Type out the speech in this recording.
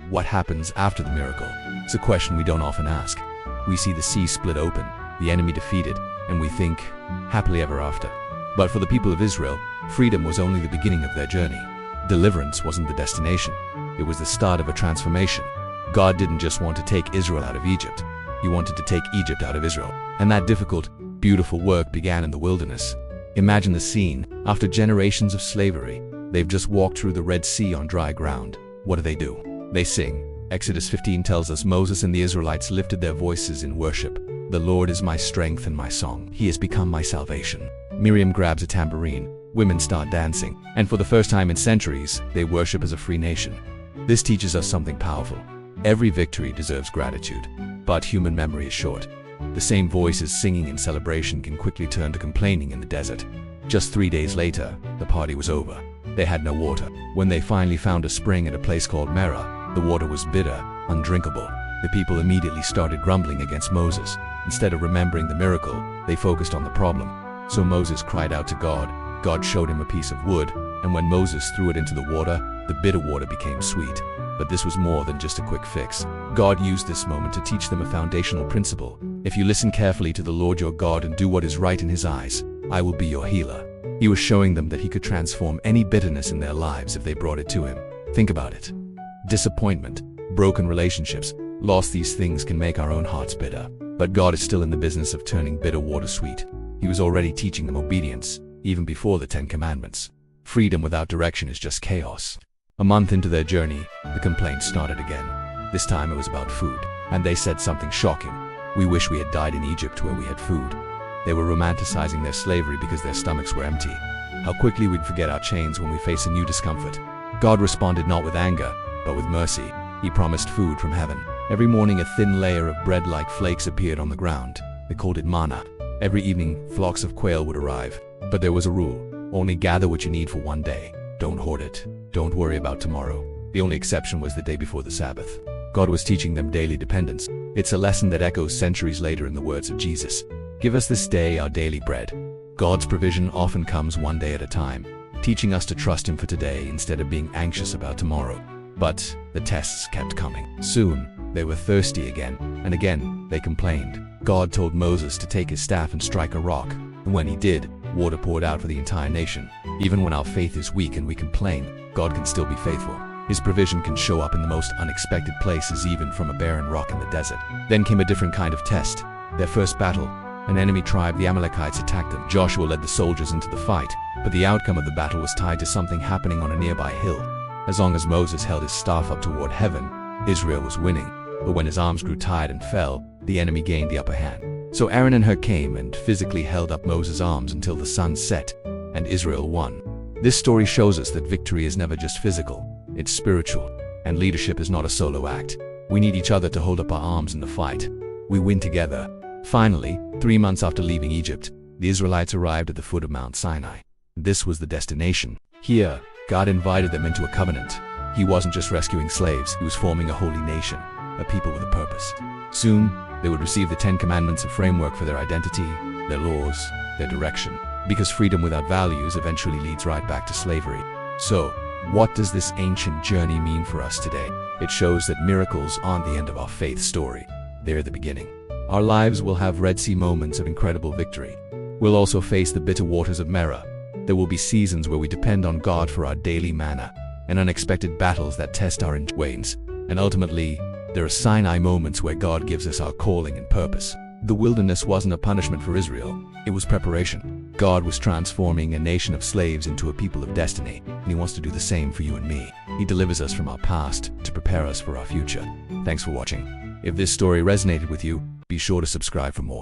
what happens after the miracle? It's a question we don't often ask. We see the sea split open, the enemy defeated, and we think, happily ever after. But for the people of Israel, freedom was only the beginning of their journey. Deliverance wasn't the destination. It was the start of a transformation. God didn't just want to take Israel out of Egypt. He wanted to take Egypt out of Israel. And that difficult, beautiful work began in the wilderness. Imagine the scene. After generations of slavery, they've just walked through the Red Sea on dry ground. What do? They sing. Exodus 15 tells us Moses and the Israelites lifted their voices in worship. The Lord is my strength and my song. He has become my salvation. Miriam grabs a tambourine. Women start dancing. And for the first time in centuries, they worship as a free nation. This teaches us something powerful. Every victory deserves gratitude, but human memory is short. The same voices singing in celebration can quickly turn to complaining in the desert. Just 3 days later, the party was over. They had no water. When they finally found a spring at a place called Marah, the water was bitter, undrinkable. The people immediately started grumbling against Moses. Instead of remembering the miracle, they focused on the problem. So Moses cried out to God. God showed him a piece of wood, and when Moses threw it into the water, the bitter water became sweet. But this was more than just a quick fix. God used this moment to teach them a foundational principle. If you listen carefully to the Lord your God and do what is right in his eyes, I will be your healer. He was showing them that he could transform any bitterness in their lives if they brought it to him. Think about it. Disappointment, broken relationships, loss, these things can make our own hearts bitter. But God is still in the business of turning bitter water sweet. He was already teaching them obedience, even before the 10 Commandments. Freedom without direction is just chaos. A month into their journey, the complaints started again. This time it was about food, and they said something shocking. We wish we had died in Egypt where we had food. They were romanticizing their slavery because their stomachs were empty. How quickly we'd forget our chains when we face a new discomfort. God responded not with anger, but with mercy. He promised food from heaven. Every morning a thin layer of bread like flakes appeared on the ground. They called it manna. Every evening, flocks of quail would arrive. But there was a rule. Only gather what you need for one day. Don't hoard it. Don't worry about tomorrow. The only exception was the day before the Sabbath. God was teaching them daily dependence. It's a lesson that echoes centuries later in the words of Jesus. Give us this day our daily bread. God's provision often comes one day at a time, teaching us to trust him for today instead of being anxious about tomorrow. But the tests kept coming. Soon, they were thirsty again, and again, they complained. God told Moses to take his staff and strike a rock, and when he did, water poured out for the entire nation. Even when our faith is weak and we complain, God can still be faithful. His provision can show up in the most unexpected places, even from a barren rock in the desert. Then came a different kind of test. Their first battle. An enemy tribe, the Amalekites, attacked them. Joshua led the soldiers into the fight, but the outcome of the battle was tied to something happening on a nearby hill. As long as Moses held his staff up toward heaven, Israel was winning. But when his arms grew tired and fell, the enemy gained the upper hand. So Aaron and Hur came and physically held up Moses' arms until the sun set, and Israel won. This story shows us that victory is never just physical, it's spiritual, and leadership is not a solo act. We need each other to hold up our arms in the fight. We win together. Finally, 3 months after leaving Egypt, the Israelites arrived at the foot of Mount Sinai. This was the destination. Here, God invited them into a covenant. He wasn't just rescuing slaves, he was forming a holy nation, a people with a purpose. Soon, they would receive the 10 Commandments, a framework for their identity, their laws, their direction. Because freedom without values eventually leads right back to slavery. So, what does this ancient journey mean for us today? It shows that miracles aren't the end of our faith story. They're the beginning. Our lives will have Red Sea moments of incredible victory. We'll also face the bitter waters of Marah. There will be seasons where we depend on God for our daily manna, and unexpected battles that test our ways. And ultimately, there are Sinai moments where God gives us our calling and purpose. The wilderness wasn't a punishment for Israel, it was preparation. God was transforming a nation of slaves into a people of destiny, and he wants to do the same for you and me. He delivers us from our past to prepare us for our future. Thanks for watching. If this story resonated with you, be sure to subscribe for more.